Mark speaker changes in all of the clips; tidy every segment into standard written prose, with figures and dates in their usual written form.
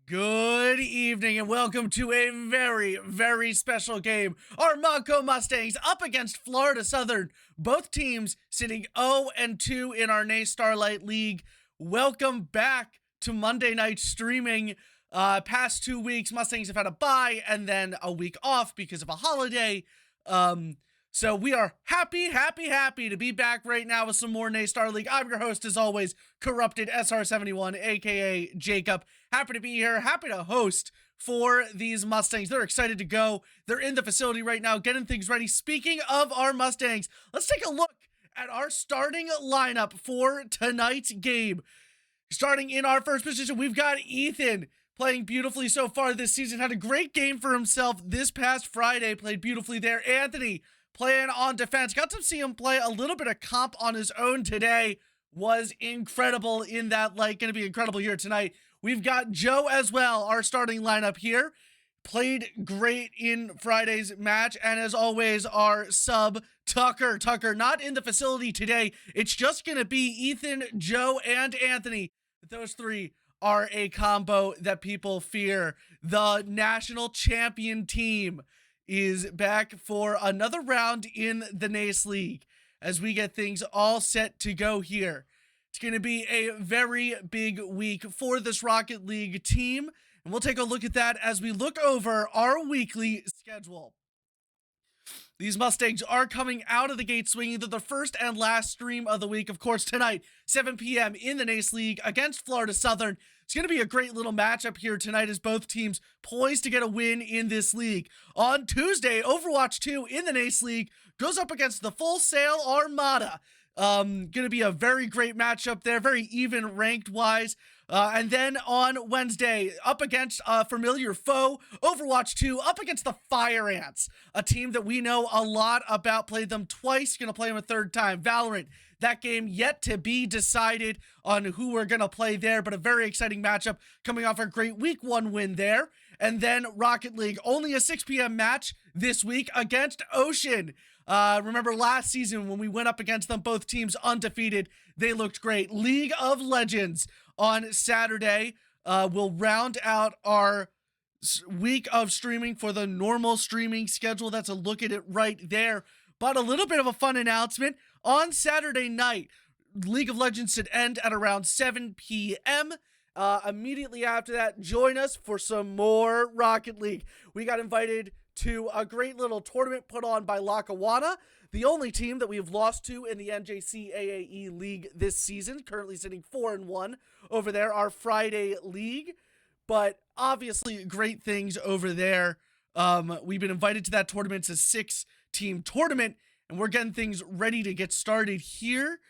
Speaker 1: Good evening and welcome to a very special game. Our Montco Mustangs up against Florida Southern. Both teams sitting 0-2 in our NACE Starlight League. Welcome back to Monday night streaming. Past 2 weeks, Mustangs have had a bye and then a week off because of a holiday. So we are happy to be back right now with some more NACE Star League. I'm your host, as always, Corrupted SR71, aka Jacob. Happy to be here, happy to host for these Mustangs. They're excited to go. They're in the facility right now, getting things ready. Speaking of our Mustangs, let's take a look at our starting lineup for tonight's game. Starting in our first position, we've got Ethan, playing beautifully so far this season. Had a great game for himself this past Friday, played beautifully there. Anthony, playing on defense. Got to see him play a little bit of comp on his own today. Was incredible in that light. Going to be incredible here tonight. We've got Joe as well, our starting lineup here. Played great in Friday's match. And as always, our sub, Tucker. Tucker, not in the facility today. It's just going to be Ethan, Joe, and Anthony. Those three are a combo that people fear. The national champion team is back for another round in the NACE League as we get things all set to go here. It's going to be a very big week for this Rocket League team, and we'll take a look at that as we look over our weekly schedule. These Mustangs are coming out of the gate swinging to the first and last stream of the week. Of course, tonight, 7 p.m. in the NACE League against Florida Southern. It's going to be a great little matchup here tonight as both teams poised to get a win in this league. On Tuesday, Overwatch 2 in the NACE League goes up against the Full Sail Armada. Going to be a very great matchup there, very even ranked-wise. And then on Wednesday, up against a familiar foe, Overwatch 2, up against the Fire Ants, a team that we know a lot about, played them twice, going to play them a third time. Valorant, that game yet to be decided on who we're going to play there, but a very exciting matchup coming off a great week 1 win there. And then Rocket League, only a 6 p.m. match this week against Ocean. Remember last season when we went up against them, both teams undefeated. They looked great. League of Legends on Saturday will round out our week of streaming for the normal streaming schedule. That's a look at it right there. But a little bit of a fun announcement. On Saturday night, League of Legends should end at around 7 p.m. Immediately after that, join us for some more Rocket League. We got invited to a great little tournament put on by Lackawanna, the only team that we've lost to in the NJCAAE League this season, currently sitting 4-1 over there, our Friday league. But obviously great things over there. We've been invited to that tournament. It's a 6-team tournament, and we're getting things ready to get started here.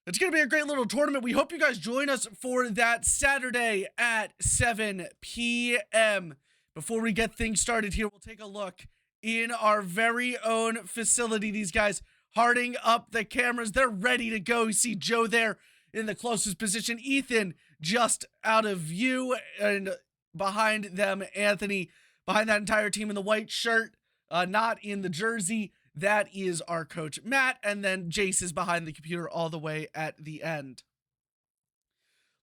Speaker 1: It's going to be a great little tournament. We hope you guys join us for that Saturday at 7 p.m. Before we get things started here, we'll take a look in our very own facility. These guys harding up the cameras. They're ready to go. You see Joe there in the closest position. Ethan just out of view, and behind them, Anthony, behind that entire team in the white shirt, not in the jersey. That is our coach, Matt, and then Jace is behind the computer all the way at the end.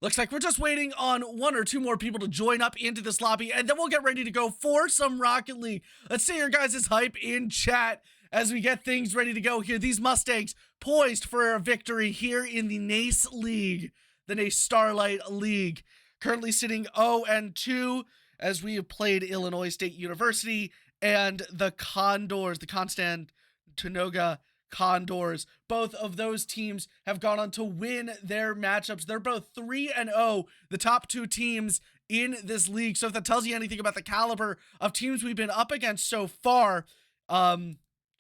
Speaker 1: Looks like we're just waiting on 1 or 2 more people to join up into this lobby, and then we'll get ready to go for some Rocket League. Let's see your guys' hype in chat as we get things ready to go here. These Mustangs poised for a victory here in the NACE League, the NACE Starlight League. Currently sitting 0-2 as we have played Illinois State University and the Condors, the Constantinoga Condors. Both of those teams have gone on to win their matchups. They're both 3-0, the top 2 teams in this league. So if that tells you anything about the caliber of teams we've been up against so far, to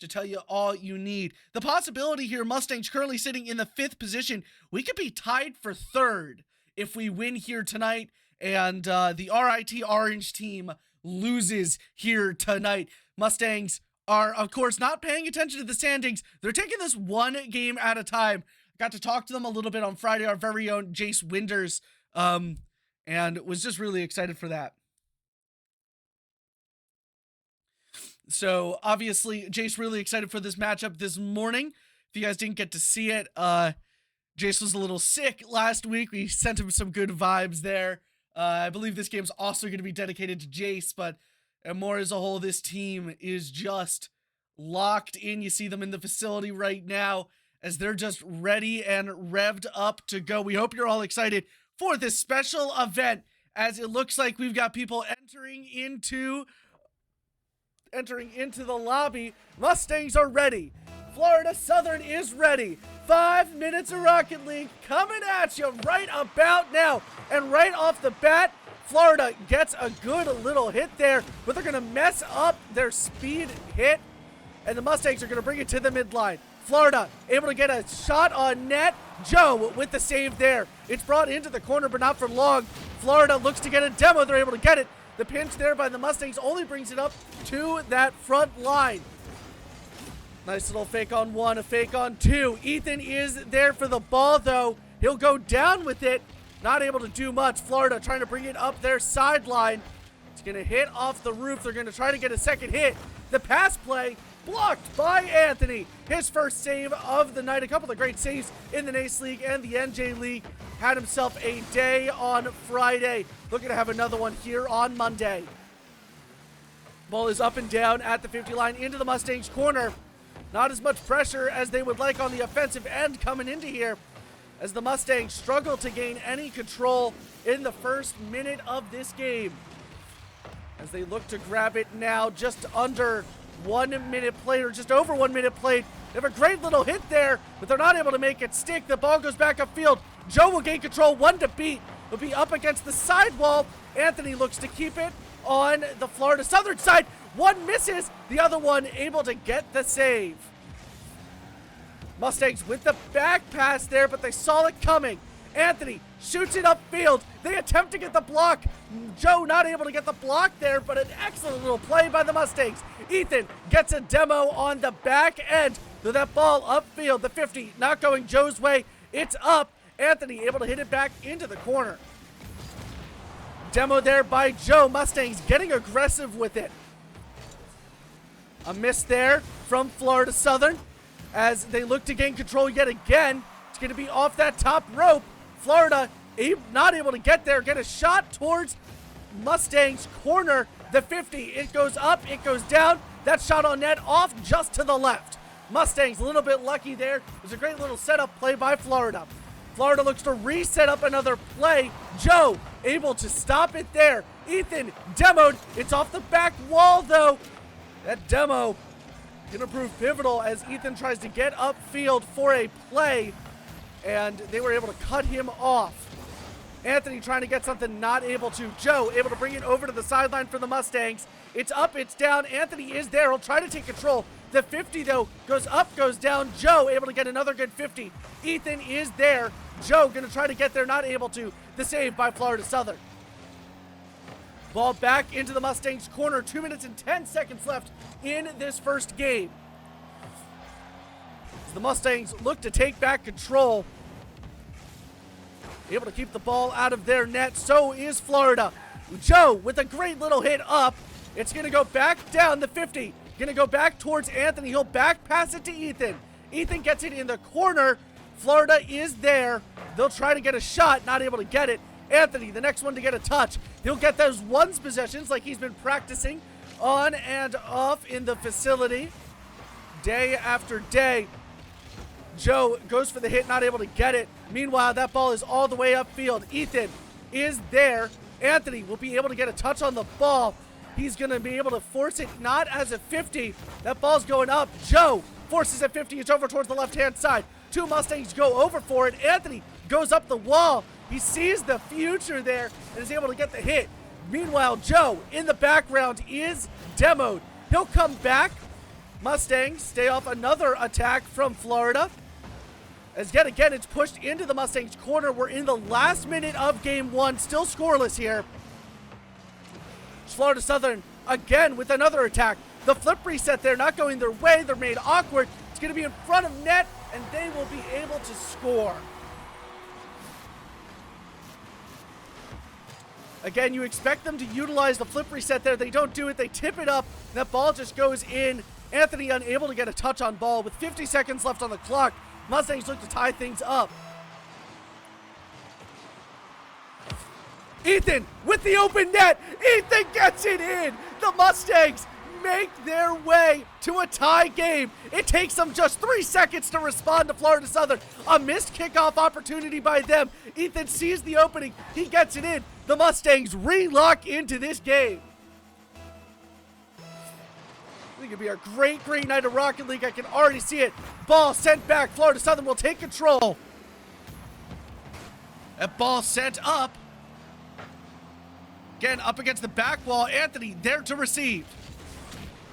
Speaker 1: tell you all you need. The possibility here, Mustangs currently sitting in the 5th position. We could be tied for 3rd if we win here tonight and the RIT Orange team loses here tonight. Mustangs are, of course, not paying attention to the standings. They're taking this one game at a time. Got to talk to them a little bit on Friday, our very own Jace Winders, and was just really excited for that. So, obviously, Jace really excited for this matchup this morning. If you guys didn't get to see it, Jace was a little sick last week. We sent him some good vibes there. I believe this game's also going to be dedicated to Jace, but more as a whole, this team is just locked in. You see them in the facility right now as they're just ready and revved up to go. We hope you're all excited for this special event, as it looks like we've got people entering into the lobby. Mustangs are ready. Florida Southern is ready. 5 minutes of Rocket League coming at you right about now. And right off the bat, Florida gets a good little hit there, but they're going to mess up their speed hit, and the Mustangs are going to bring it to the midline. Florida able to get a shot on net. Joe with the save there. It's brought into the corner, but not for long. Florida looks to get a demo. They're able to get it. The pinch there by the Mustangs only brings it up to that front line. Nice little fake on one, a fake on two. Ethan is there for the ball, though. He'll go down with it. Not able to do much. Florida trying to bring it up their sideline. It's going to hit off the roof. They're going to try to get a second hit. The pass play blocked by Anthony. His first save of the night. A couple of great saves in the NACE League and the NJ League. Had himself a day on Friday. Looking to have another one here on Monday. Ball is up and down at the 50 line into the Mustangs corner. Not as much pressure as they would like on the offensive end coming into here, as the Mustangs struggle to gain any control in the first minute of this game. As they look to grab it now, just under 1 minute played, or just over 1 minute played. They have a great little hit there, but they're not able to make it stick. The ball goes back upfield. Joe will gain control, one to beat. Will be up against the sidewall. Anthony looks to keep it on the Florida Southern side. One misses, the other one able to get the save. Mustangs with the back pass there, but they saw it coming. Anthony shoots it upfield. They attempt to get the block. Joe not able to get the block there, but an excellent little play by the Mustangs. Ethan gets a demo on the back end. Though that ball upfield, the 50 not going Joe's way. It's up. Anthony able to hit it back into the corner. Demo there by Joe. Mustangs getting aggressive with it. A miss there from Florida Southern as they look to gain control yet again. It's going to be off that top rope. Florida not able to get there. Get a shot towards Mustangs corner. The 50, it goes up, it goes down. That shot on net off just to the left. Mustangs a little bit lucky there. It was a great little setup play by Florida. Florida looks to reset up another play. Joe able to stop it there. Ethan demoed. It's off the back wall, though. That demo gonna prove pivotal as Ethan tries to get upfield for a play, and they were able to cut him off. Anthony trying to get something, not able to. Joe able to bring it over to the sideline for the Mustangs. It's up, it's down. Anthony is there. He'll try to take control. The 50, though, goes up, goes down. Joe able to get another good 50. Ethan is there. Joe going to try to get there, not able to. The save by Florida Southern. Ball back into the Mustangs corner. 2 minutes and 10 seconds left in this first game. As the Mustangs look to take back control. Able to keep the ball out of their net. So is Florida. Joe with a great little hit up. It's going to go back down the 50. Going to go back towards Anthony. He'll back pass it to Ethan. Ethan gets it in the corner. Florida is there. They'll try to get a shot. Not able to get it. Anthony, the next one to get a touch. He'll get those ones possessions like he's been practicing on and off in the facility day after day. Joe goes for the hit, not able to get it. Meanwhile, that ball is all the way upfield. Ethan is there. Anthony will be able to get a touch on the ball. He's going to be able to force it, not as a 50. That ball's going up. Joe forces a 50. It's over towards the left-hand side. Two Mustangs go over for it. Anthony goes up the wall. He sees the future there and is able to get the hit. Meanwhile, Joe in the background is demoed. He'll come back. Mustangs stay off another attack from Florida. As yet again, it's pushed into the Mustangs corner. We're in the last minute of game one. Still scoreless here. Florida Southern again with another attack. The flip reset there not going their way. They're made awkward. It's going to be in front of net, and they will be able to score. Again, you expect them to utilize the flip reset there. They don't do it. They tip it up. That ball just goes in. Anthony unable to get a touch on ball with 50 seconds left on the clock. Mustangs look to tie things up. Ethan with the open net. Ethan gets it in. The Mustangs make their way to a tie game. It takes them just 3 seconds to respond to Florida Southern. A missed kickoff opportunity by them. Ethan sees the opening. He gets it in. The Mustangs relock into this game. I think it'd be a great, great night of Rocket League. I can already see it. Ball sent back. Florida Southern will take control. That ball sent up. Again, up against the back wall. Anthony there to receive.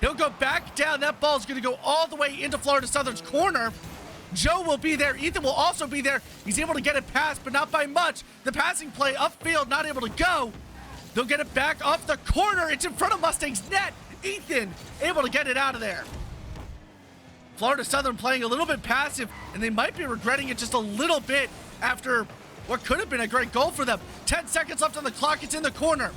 Speaker 1: He'll go back down. That ball's going to go all the way into Florida Southern's corner. Joe will be there. Ethan will also be there. He's able to get it past, but not by much. The passing play upfield, not able to go. They'll get it back off the corner. It's in front of Mustang's net. Ethan able to get it out of there. Florida Southern playing a little bit passive, and they might be regretting it just a little bit after what could have been a great goal for them. 10 seconds left on the clock. It's in the corner.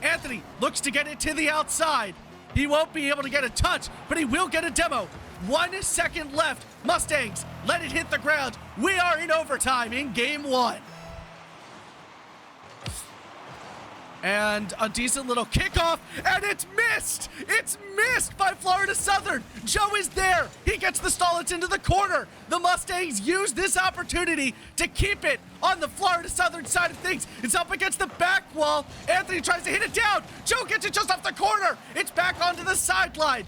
Speaker 1: Anthony looks to get it to the outside. He won't be able to get a touch, but he will get a demo. 1 second left. Mustangs, let it hit the ground. We are in overtime in game 1. And a decent little kickoff, and it's missed! It's missed by Florida Southern! Joe is there! He gets the stall, it's into the corner! The Mustangs use this opportunity to keep it on the Florida Southern side of things. It's up against the back wall. Anthony tries to hit it down. Joe gets it just off the corner. It's back onto the sideline.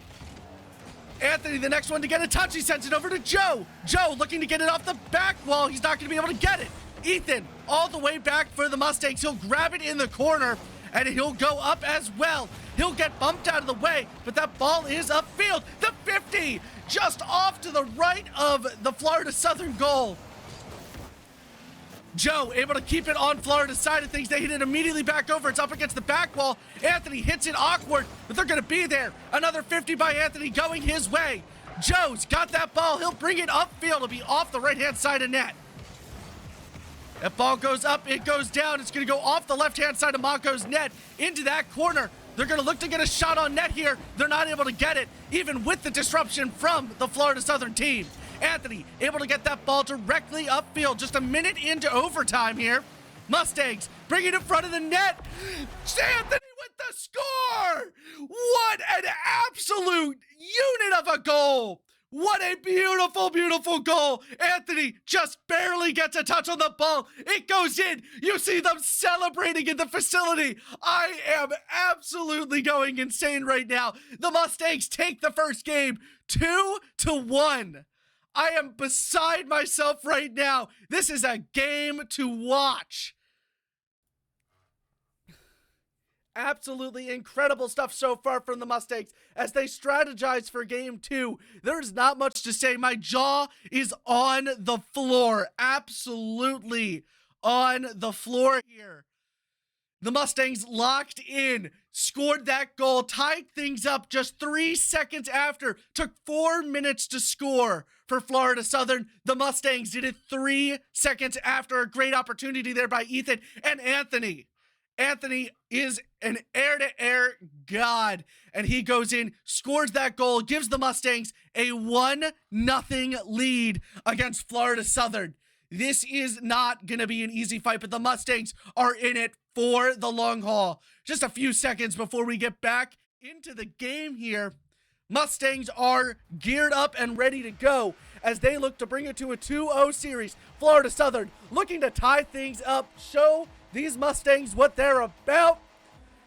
Speaker 1: Anthony, the next one to get a touch, he sends it over to Joe. Joe looking to get it off the back wall. He's not going to be able to get it. Ethan, all the way back for the Mustangs. He'll grab it in the corner, and he'll go up as well. He'll get bumped out of the way, but that ball is upfield. The 50, just off to the right of the Florida Southern goal. Joe able to keep it on Florida's side of things. They hit it immediately back over. It's up against the back wall. Anthony hits it awkward, but they're going to be there. Another 50 by Anthony going his way. Joe's got that ball. He'll bring it upfield. It'll be off the right-hand side of net. That ball goes up, it goes down. It's going to go off the left-hand side of Montco's net into that corner. They're going to look to get a shot on net here. They're not able to get it, even with the disruption from the Florida Southern team. Anthony able to get that ball directly upfield. Just a minute into overtime here. Mustangs bring it in front of the net. Anthony with the score! What an absolute unit of a goal! What a beautiful, beautiful goal. Anthony just barely gets a touch on the ball. It goes in. You see them celebrating in the facility. I am absolutely going insane right now. The Mustangs take the first game 2-1. I am beside myself right now. This is a game to watch. Absolutely incredible stuff so far from the Mustangs as they strategize for game 2. There's not much to say. My jaw is on the floor. Absolutely on the floor here. The Mustangs locked in, scored that goal, tied things up just 3 seconds after. Took 4 minutes to score for Florida Southern. The Mustangs did it 3 seconds after. A great opportunity there by Ethan and Anthony. Anthony is an air-to-air god, and he goes in, scores that goal, gives the Mustangs a 1-0 lead against Florida Southern. This is not going to be an easy fight, but the Mustangs are in it for the long haul. Just a few seconds before we get back into the game here, Mustangs are geared up and ready to go as they look to bring it to a 2-0 series. Florida Southern looking to tie things up, show these Mustangs what they're about.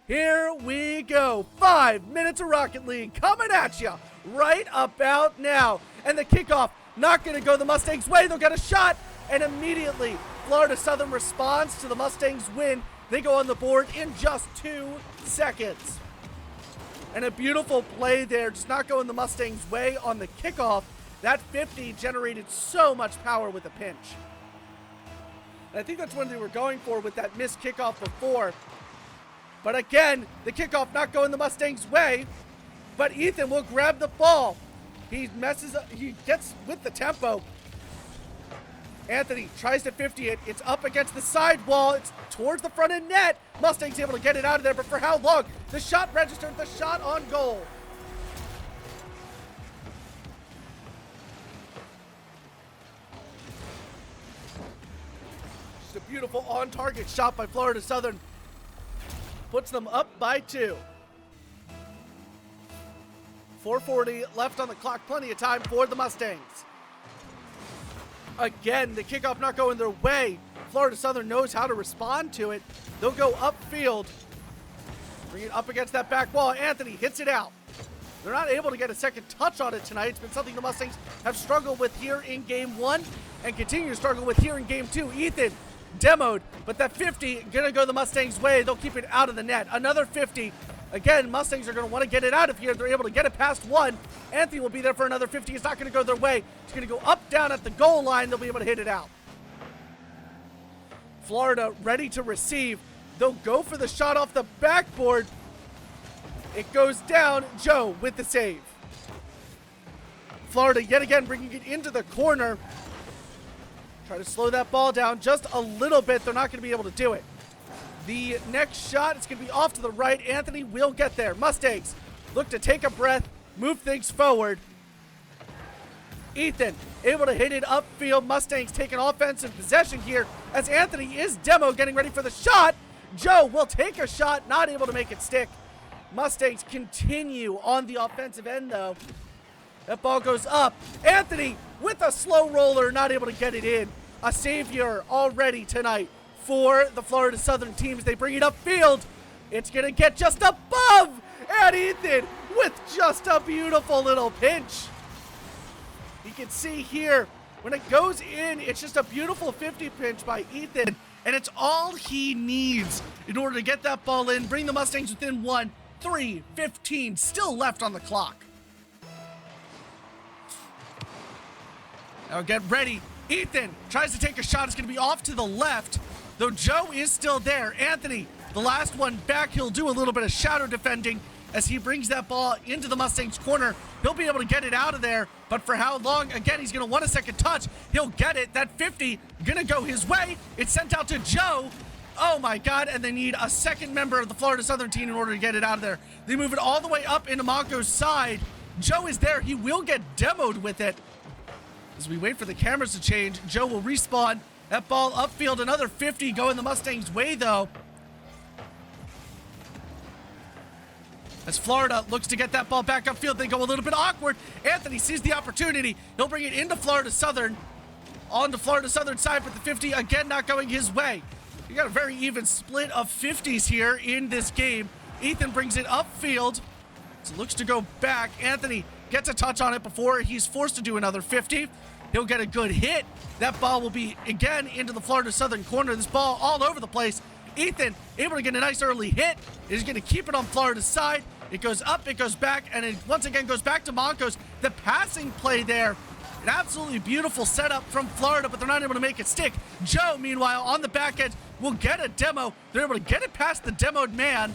Speaker 1: Here we go. 5 minutes of Rocket League coming at you right about now. And the kickoff not going to go the Mustangs' way. They'll get a shot. And immediately, Florida Southern responds to the Mustangs' win. They go on the board in just 2 seconds. And a beautiful play there, just not going the Mustangs' way on the kickoff. That 50 generated so much power with a pinch. And I think that's what they were going for with that missed kickoff before. But again, the kickoff not going the Mustangs' way. But Ethan will grab the ball. He messes up, he gets with the tempo. Anthony tries to 50 it. It's up against the side wall. It's towards the front of net. Mustangs able to get it out of there, but for how long? The shot registered, the shot on goal. Just a beautiful on-target shot by Florida Southern. puts them up by 2. 4:40 left on the clock. Plenty of time for the Mustangs. Again, the kickoff not going their way. Florida Southern knows how to respond to it. They'll go upfield. Bring it up against that back wall. Anthony hits it out. They're not able to get a second touch on it tonight. It's been something the Mustangs have struggled with here in Game 1 and continue to struggle with here in Game 2. Ethan demoed, but that 50 gonna go the Mustangs' way. They'll keep it out of the net. Another 50. Again, Mustangs are gonna wanna get it out of here. They're able to get it past 1. Anthony will be there for another 50. It's not gonna go their way. It's gonna go up, down at the goal line. They'll be able to hit it out. Florida ready to receive. They'll go for the shot off the backboard. It goes down. Joe with the save. Florida yet again bringing it into the corner. Try to slow that ball down just a little bit. They're not going to be able to do it. The next shot is going to be off to the right. Anthony will get there. Mustangs look to take a breath, move things forward. Ethan able to hit it upfield. Mustangs taking offensive possession here as Anthony is demo getting ready for the shot. Joe will take a shot, not able to make it stick. Mustangs continue on the offensive end though. That ball goes up. Anthony with a slow roller, not able to get it in. A savior already tonight for the Florida Southern teams. They bring it upfield. It's going to get just above. And Ethan with just a beautiful little pinch. You can see here, when it goes in, it's just a beautiful 50 pinch by Ethan. And it's all he needs in order to get that ball in, bring the Mustangs within 1. 3:15 still left on the clock. Now get ready. Ethan tries to take a shot. It's going to be off to the left, though Joe is still there. Anthony, the last one back. He'll do a little bit of shadow defending as he brings that ball into the Mustangs corner. He'll be able to get it out of there, but for how long? Again, he's going to want a second touch. He'll get it. That 50 going to go his way. It's sent out to Joe. Oh my God, and they need a second member of the Florida Southern team in order to get it out of there. They move it all the way up into Montco's side. Joe is there. He will get demoed with it. As we wait for the cameras to change, Joe will respawn. That ball upfield, another 50 going the Mustangs' way though. As Florida looks to get that ball back upfield, they go a little bit awkward. Anthony sees the opportunity. He'll bring it into Florida Southern. On the Florida Southern side, but the 50 again not going his way. You got a very even split of 50s here in this game. Ethan brings it upfield. So looks to go back. Anthony gets a touch on it before he's forced to do another 50. He'll get a good hit. That ball will be again into the Florida Southern corner. This ball all over the place. Ethan able to get a nice early hit. He's going to keep it on Florida's side. It goes up, it goes back, and it once again goes back to Monco's. The passing play there. An absolutely beautiful setup from Florida, but they're not able to make it stick. Joe, meanwhile, on the back end, will get a demo. They're able to get it past the demoed man.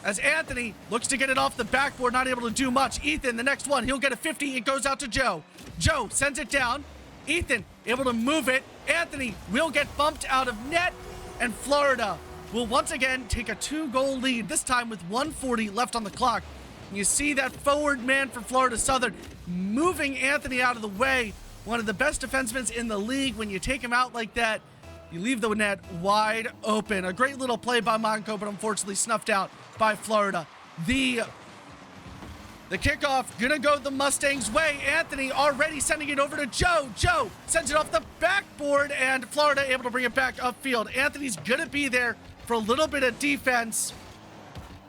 Speaker 1: As Anthony looks to get it off the backboard, not able to do much. Ethan, the next one, he'll get a 50. It goes out to Joe. Joe sends it down. Ethan able to move it. Anthony will get bumped out of net. And Florida will once again take a 2-goal lead, this time with 1:40 left on the clock. You see that forward man for Florida Southern moving Anthony out of the way. One of the best defensemen in the league. When you take him out like that, you leave the net wide open. A great little play by Montco, but unfortunately snuffed out by Florida. The kickoff gonna go the Mustangs' way. Anthony already sending it over to Joe. Joe sends it off the backboard, and Florida able to bring it back upfield. Anthony's gonna be there for a little bit of defense,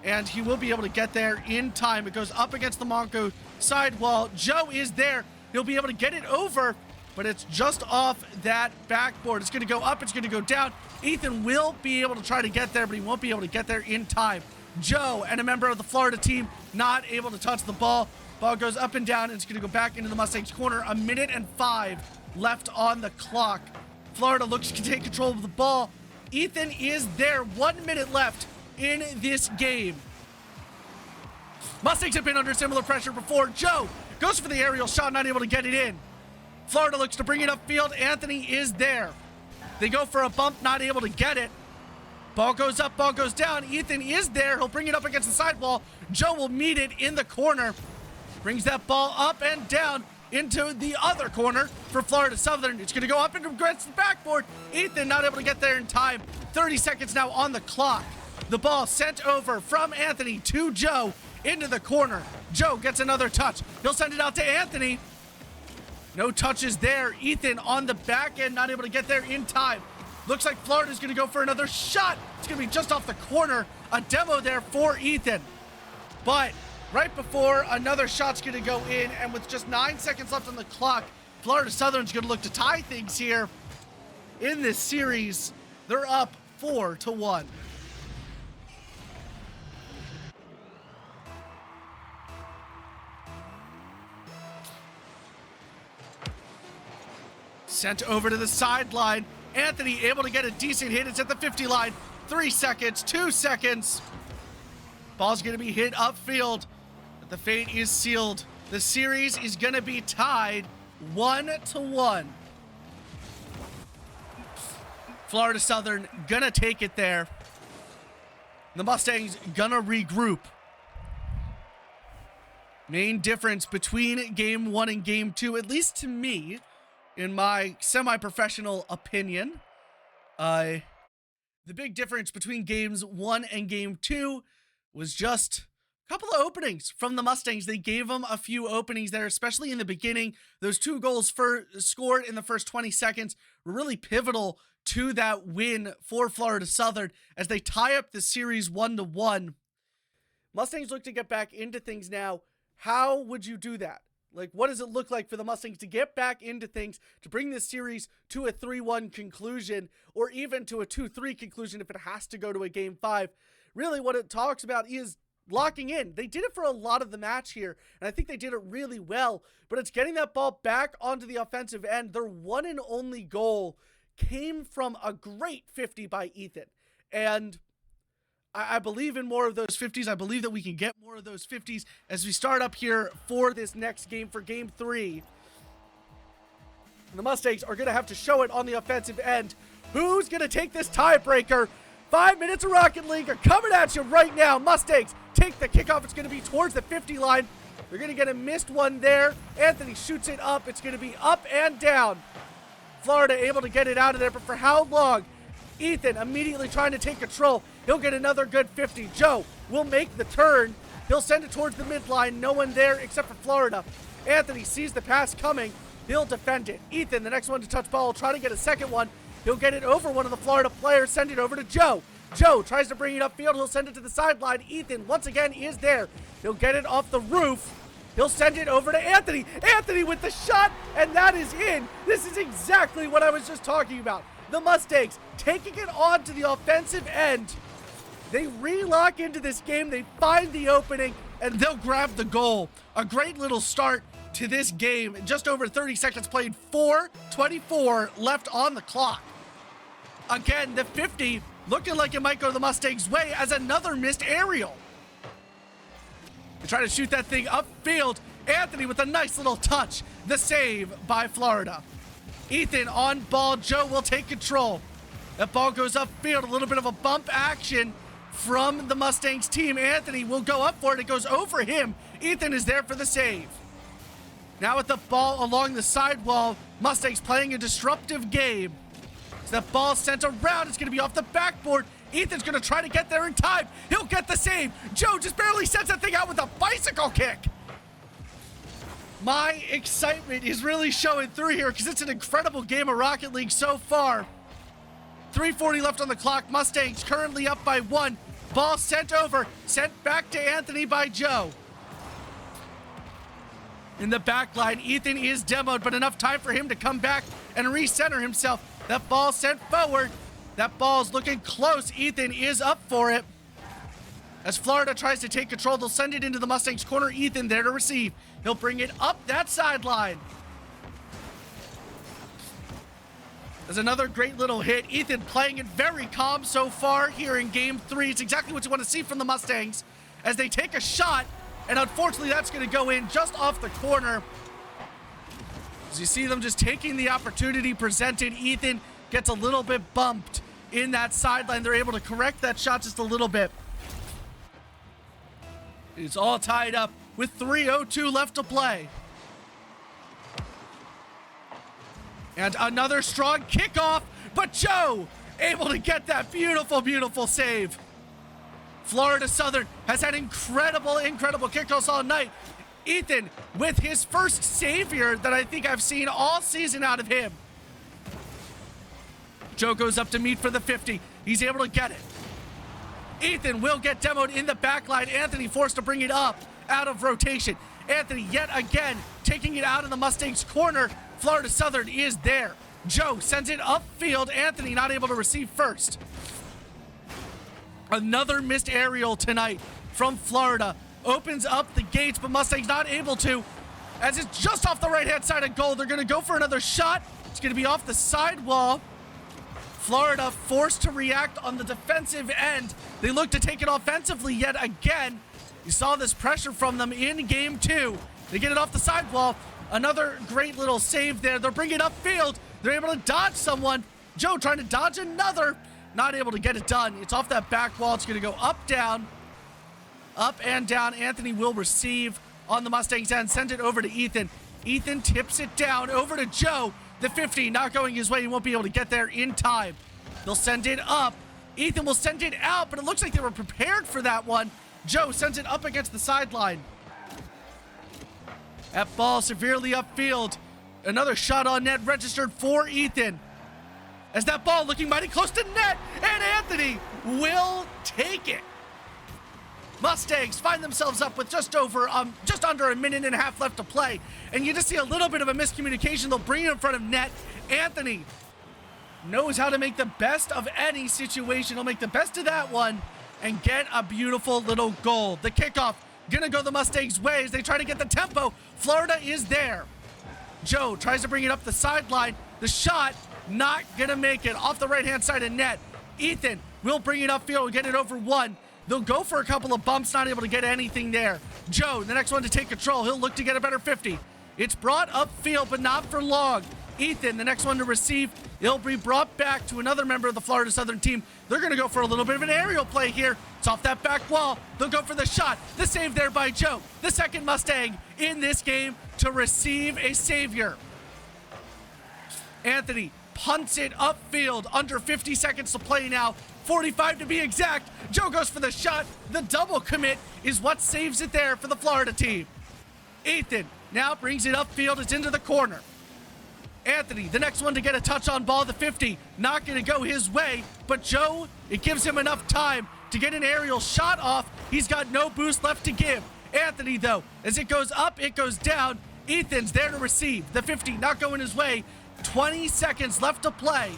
Speaker 1: and he will be able to get there in time. It goes up against the Montco sidewall. Joe is there. He'll be able to get it over, but it's just off that backboard. It's going to go up. It's going to go down. Ethan will be able to try to get there, but he won't be able to get there in time. Joe and a member of the Florida team not able to touch the ball. Ball goes up and down, and it's going to go back into the Mustangs corner. 1:05 left on the clock. Florida looks to take control of the ball. Ethan is there. 1 minute left in this game. Mustangs have been under similar pressure before. Joe goes for the aerial shot, not able to get it in. Florida looks to bring it upfield. Anthony is there. They go for a bump, not able to get it. Ball goes up, ball goes down. Ethan is there. He'll bring it up against the sidewall. Joe will meet it in the corner. Brings that ball up and down into the other corner for Florida Southern. It's going to go up and against the backboard. Ethan not able to get there in time. 30 seconds now on the clock. The ball sent over from Anthony to Joe into the corner. Joe gets another touch. He'll send it out to Anthony. No touches there. Ethan on the back end, not able to get there in time. Looks like Florida's going to go for another shot. It's going to be just off the corner. A demo there for Ethan. But right before another shot's going to go in, and with just 9 seconds left on the clock, Florida Southern's going to look to tie things here in this series. They're up 4-1. Sent over to the sideline. Anthony able to get a decent hit. It's at the 50 line. 3 seconds, 2 seconds. Ball's going to be hit upfield. But the fate is sealed. The series is going to be tied 1-1. Florida Southern gonna take it there. The Mustangs gonna regroup. Main difference between game 1 and game 2, at least to me, in my semi-professional opinion, the big difference between games 1 and game 2 was just a couple of openings from the Mustangs. They gave them a few openings there, especially in the beginning. Those 2 goals scored in the first 20 seconds were really pivotal to that win for Florida Southern as they tie up the series 1-1. Mustangs look to get back into things now. How would you do that? Like, what does it look like for the Mustangs to get back into things, to bring this series to a 3-1 conclusion, or even to a 2-3 conclusion if it has to go to a game 5? Really, what it talks about is locking in. They did it for a lot of the match here, and I think they did it really well, but it's getting that ball back onto the offensive end. Their one and only goal came from a great 50 by Ethan, and I believe in more of those 50s. I believe that we can get more of those 50s as we start up here for this next game, for game 3. And the Mustangs are going to have to show it on the offensive end. Who's going to take this tiebreaker? 5 minutes of Rocket League are coming at you right now. Mustangs take the kickoff. It's going to be towards the 50 line. They're going to get a missed one there. Anthony shoots it up. It's going to be up and down. Florida able to get it out of there, but for how long? Ethan immediately trying to take control. He'll get another good 50. Joe will make the turn. He'll send it towards the midline. No one there except for Florida. Anthony sees the pass coming. He'll defend it. Ethan, the next one to touch ball, will try to get a second one. He'll get it over one of the Florida players, send it over to Joe. Joe tries to bring it upfield. He'll send it to the sideline. Ethan, once again, is there. He'll get it off the roof. He'll send it over to Anthony. Anthony with the shot, and that is in. This is exactly what I was just talking about. The Mustangs taking it on to the offensive end. They relock into this game. They find the opening, and they'll grab the goal. A great little start to this game. Just over 30 seconds played, 4:24 left on the clock. Again, the 50 looking like it might go the Mustangs' way as another missed aerial. They try to shoot that thing upfield. Anthony with a nice little touch. The save by Florida. Ethan on ball. Joe will take control. That ball goes upfield. A little bit of a bump action from the Mustangs team. Anthony will go up for it. It goes over him. Ethan is there for the save. Now with the ball along the sidewall, Mustangs playing a disruptive game. So that ball sent around. It's going to be off the backboard. Ethan's going to try to get there in time. He'll get the save. Joe just barely sends that thing out with a bicycle kick. My excitement is really showing through here because it's an incredible game of Rocket League so far. 3:40 left on the clock. Mustangs currently up by 1. Ball sent over. Sent back to Anthony by Joe. In the back line, Ethan is demoed, but enough time for him to come back and recenter himself. That ball sent forward. That ball's looking close. Ethan is up for it. As Florida tries to take control, they'll send it into the Mustangs corner. Ethan there to receive. He'll bring it up that sideline. There's another great little hit. Ethan playing it very calm so far here in game 3. It's exactly what you want to see from the Mustangs as they take a shot. And unfortunately, that's going to go in just off the corner. As you see them just taking the opportunity presented, Ethan gets a little bit bumped in that sideline. They're able to correct that shot just a little bit. It's all tied up with 3:02 left to play. And another strong kickoff, but Joe able to get that beautiful, beautiful save. Florida Southern has had incredible kickoffs all night. Ethan with his first savior that I think I've seen all season out of him. Joe goes up to meet for the 50. He's able to get it. Ethan will get demoed in the back line. Anthony forced to bring it up out of rotation. Anthony yet again taking it out of the Mustangs corner. Florida Southern is there. Joe sends it upfield. Anthony not able to receive first. Another missed aerial tonight from Florida. Opens up the gates, but Mustangs not able to, as it's just off the right-hand side of goal. They're going to go for another shot. It's going to be off the sidewall. Florida forced to react on the defensive end. They look to take it offensively yet again. You saw this pressure from them in game 2. They get it off the sidewall. Another great little save there. They're bringing it upfield. They're able to dodge someone. Joe trying to dodge another. Not able to get it done. It's off that back wall. It's going to go up, down. Up and down. Anthony will receive on the Mustangs end. Send it over to Ethan. Ethan tips it down over to Joe. The 50 not going his way. He won't be able to get there in time. They'll send it up. Ethan will send it out, but it looks like they were prepared for that one. Joe sends it up against the sideline. That ball severely upfield. Another shot on net registered for Ethan. As that ball looking mighty close to net, and Anthony will take it. Mustangs find themselves up with just under a minute and a half left to play, and you just see a little bit of a miscommunication. They'll bring it in front of net. Anthony knows how to make the best of any situation. He'll make the best of that one and get a beautiful little goal. The kickoff gonna go the Mustangs' way as they try to get the tempo. Florida is there. Joe tries to bring it up the sideline. The shot not gonna make it off the right-hand side of net. Ethan will bring it upfield. We'll get it over one. They'll go for a couple of bumps, not able to get anything there. Joe, the next one to take control. He'll look to get a better 50. It's brought upfield, but not for long. Ethan, the next one to receive. He'll be brought back to another member of the Florida Southern team. They're going to go for a little bit of an aerial play here. It's off that back wall. They'll go for the shot. The save there by Joe. The second Mustang in this game to receive a savior. Anthony punts it upfield. Under 50 seconds to play now. 45 to be exact. Joe goes for the shot. The double commit is what saves it there for the Florida team. Ethan now brings it upfield. It's into the corner. Anthony, the next one to get a touch on ball, the 50. Not going to go his way, but Joe, it gives him enough time to get an aerial shot off. He's got no boost left to give. Anthony, though, as it goes up, it goes down. Ethan's there to receive. The 50 not going his way. 20 seconds left to play.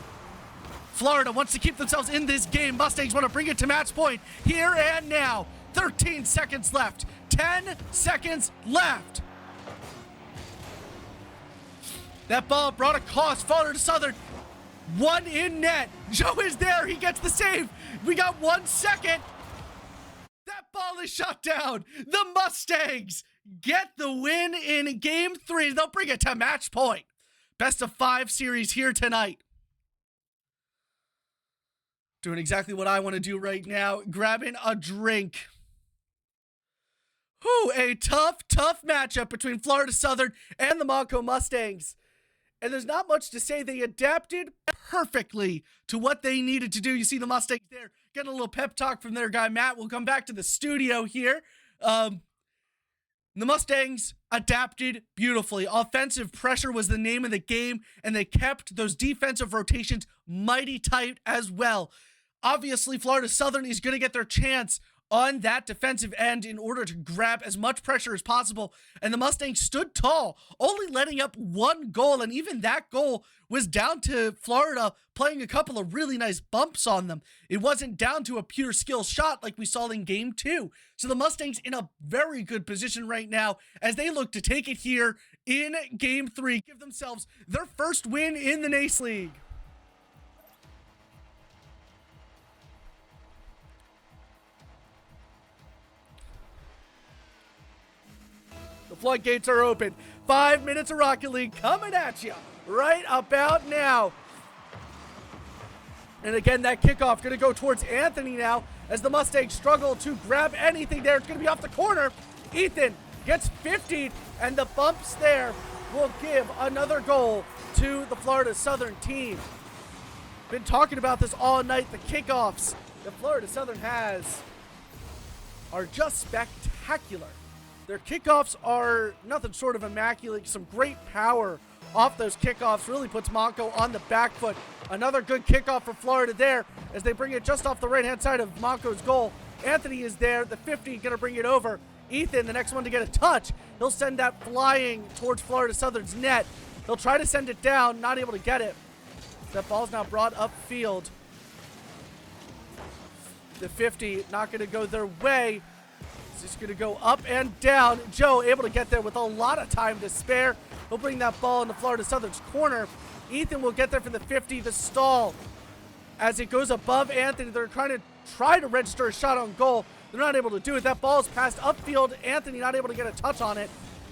Speaker 1: Florida wants to keep themselves in this game. Mustangs want to bring it to match point here and now. 13 seconds left. 10 seconds left. That ball brought a cost. Florida Southern. One in net. Joe is there. He gets the save. We got 1 second. That ball is shot down. The Mustangs get the win in game 3. They'll bring it to match point. Best of 5 series here tonight. Doing exactly what I want to do right now. Grabbing a drink. Whew, a tough matchup between Florida Southern and the Montco Mustangs. And there's not much to say. They adapted perfectly to what they needed to do. You see the Mustangs there getting a little pep talk from their guy, Matt. We'll come back to the studio here. The Mustangs adapted beautifully. Offensive pressure was the name of the game, and they kept those defensive rotations mighty tight as well. Obviously, Florida Southern is going to get their chance on that defensive end in order to grab as much pressure as possible. And the Mustangs stood tall, only letting up 1 goal. And even that goal was down to Florida playing a couple of really nice bumps on them. It wasn't down to a pure skill shot like we saw in game 2. So the Mustangs in a very good position right now as they look to take it here in game 3, give themselves their first win in the NACE League. The floodgates are open. 5 minutes of Rocket League coming at you right about now. And again, that kickoff going to go towards Anthony now as the Mustangs struggle to grab anything there. It's going to be off the corner. Ethan gets 50, and the bumps there will give another goal to the Florida Southern team. Been talking about this all night, the kickoffs that Florida Southern has. are just spectacular. Their kickoffs are nothing short of immaculate. Some great power off those kickoffs really puts Montco on the back foot. Another good kickoff for Florida there as they bring it just off the right-hand side of Montco's goal. Anthony is there, the 50, going to bring it over. Ethan, the next one to get a touch. He'll send that flying towards Florida Southern's net. He'll try to send it down, not able to get it. That ball's now brought upfield. The 50 not going to go their way. It's just going to go up and down. Joe able to get there with a lot of time to spare. He'll bring that ball into Florida Southern's corner. Ethan will get there for the 50. The stall as it goes above Anthony. They're try to register a shot on goal. They're not able to do it. That ball is passed upfield. Anthony not able to get a touch on it,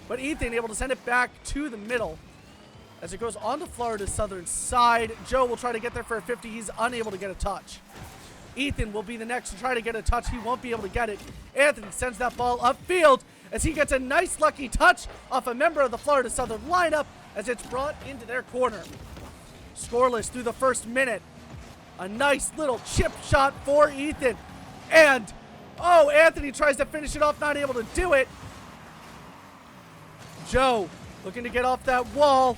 Speaker 1: but Ethan able to send it back to the middle as it goes onto Florida Southern's side. Joe will try to get there for a 50. He's unable to get a touch. Ethan will be the next to try to get a touch. He won't be able to get it. Anthony sends that ball upfield as he gets a nice lucky touch off a member of the Florida Southern lineup as it's brought into their corner. Scoreless through the first minute. A nice little chip shot for Ethan. And, oh, Anthony tries to finish it off, not able to do it. Joe looking to get off that wall.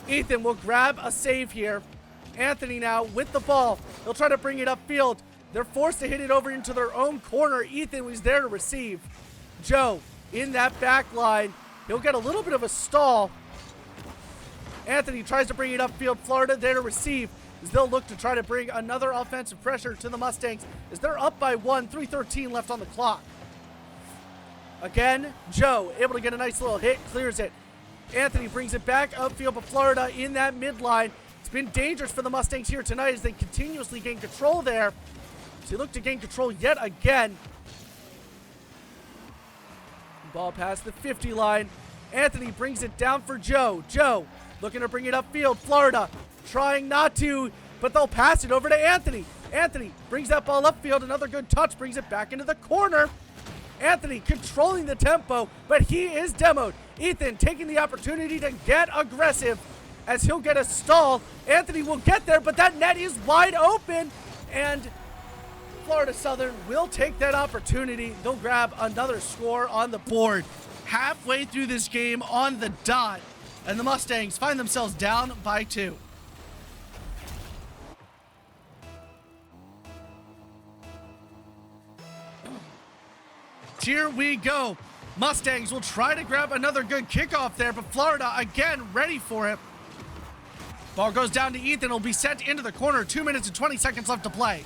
Speaker 1: Ethan will grab a save here. Anthony now with the ball. They'll try to bring it upfield. They're forced to hit it over into their own corner. Ethan was there to receive. Joe in that back line. He'll get a little bit of a stall. Anthony tries to bring it upfield. Florida there to receive as they'll look to try to bring another offensive pressure to the Mustangs as they're up by 1, 3:13 left on the clock. Again, Joe able to get a nice little hit, clears it. Anthony brings it back upfield, but Florida in that midline. It's been dangerous for the Mustangs here tonight as they continuously gain control there. So they look to gain control yet again. Ball past the 50 line. Anthony brings it down for Joe. Joe looking to bring it upfield. Florida trying not to, but they'll pass it over to Anthony. Anthony brings that ball upfield. Another good touch brings it back into the corner. Anthony controlling the tempo, but he is demoed. Ethan taking the opportunity to get aggressive as he'll get a stall. Anthony will get there, but that net is wide open, and Florida Southern will take that opportunity. They'll grab another score on the board. Halfway through this game on the dot, and the Mustangs find themselves down by 2. Here we go. Mustangs will try to grab another good kickoff there, but Florida again ready for it. Ball goes down to Ethan. Will be sent into the corner. 2 minutes and 20 seconds left to play.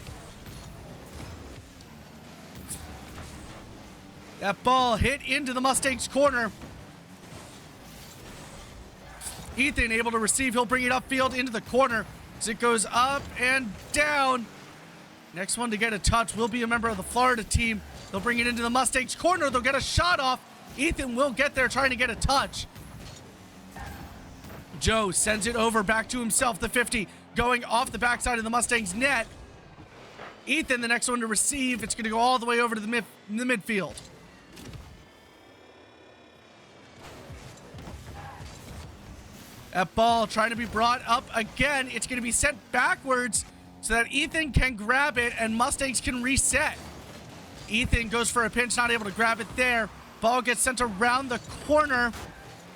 Speaker 1: That ball hit into the Mustangs corner. Ethan able to receive. He'll bring it upfield into the corner as it goes up and down. Next one to get a touch will be a member of the Florida team. They'll bring it into the Mustangs corner. They'll get a shot off. Ethan will get there trying to get a touch. Joe sends it over back to himself. The 50 going off the backside of the Mustangs net. Ethan, the next one to receive. It's going to go all the way over to the midfield. That ball trying to be brought up again. It's going to be sent backwards so that Ethan can grab it and Mustangs can reset. Ethan goes for a pinch, not able to grab it there. Ball gets sent around the corner.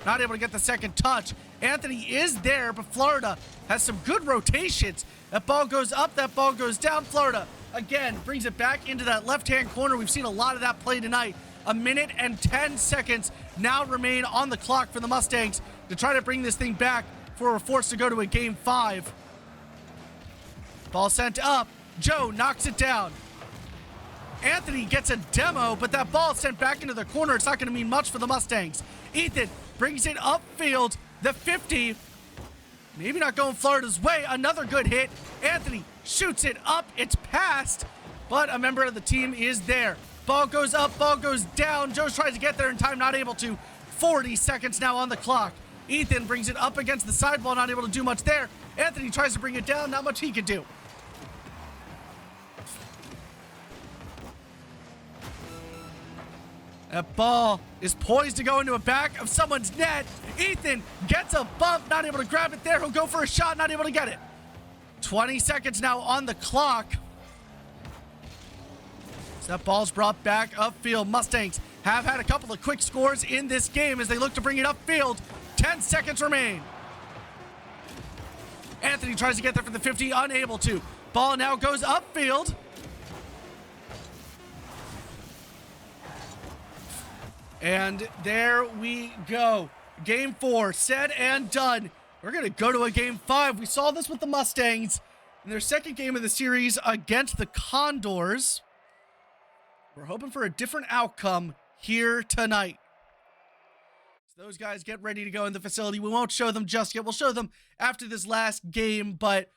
Speaker 1: Not able to get the second touch. Anthony is there, but Florida has some good rotations. That ball goes up, that ball goes down. Florida, again, brings it back into that left-hand corner. We've seen a lot of that play tonight. 1 minute and 10 seconds now remain on the clock for the Mustangs to try to bring this thing back before we're forced to go to a Game 5. Ball sent up. Joe knocks it down. Anthony gets a demo, but that ball is sent back into the corner. It's not going to mean much for the Mustangs. Ethan brings it upfield. The 50, maybe not going Florida's way. Another good hit. Anthony shoots it up. It's passed, but a member of the team is there. Ball goes up, ball goes down. Joe tries to get there in time, not able to. 40 seconds now on the clock. Ethan brings it up against the sidewall, not able to do much there. Anthony tries to bring it down, not much he can do. That ball is poised to go into a back of someone's net. Ethan gets a bump, not able to grab it there. He'll go for a shot, not able to get it. 20 seconds now on the clock. So that ball's brought back upfield. Mustangs have had a couple of quick scores in this game as they look to bring it upfield. 10 seconds remain. Anthony tries to get there for the 50, unable to. Ball now goes upfield. And there we go. Game 4, said and done. We're going to go to a game 5. We saw this with the Mustangs in their second game of the series against the Condors. We're hoping for a different outcome here tonight. So those guys get ready to go in the facility. We won't show them just yet. We'll show them after this last game, but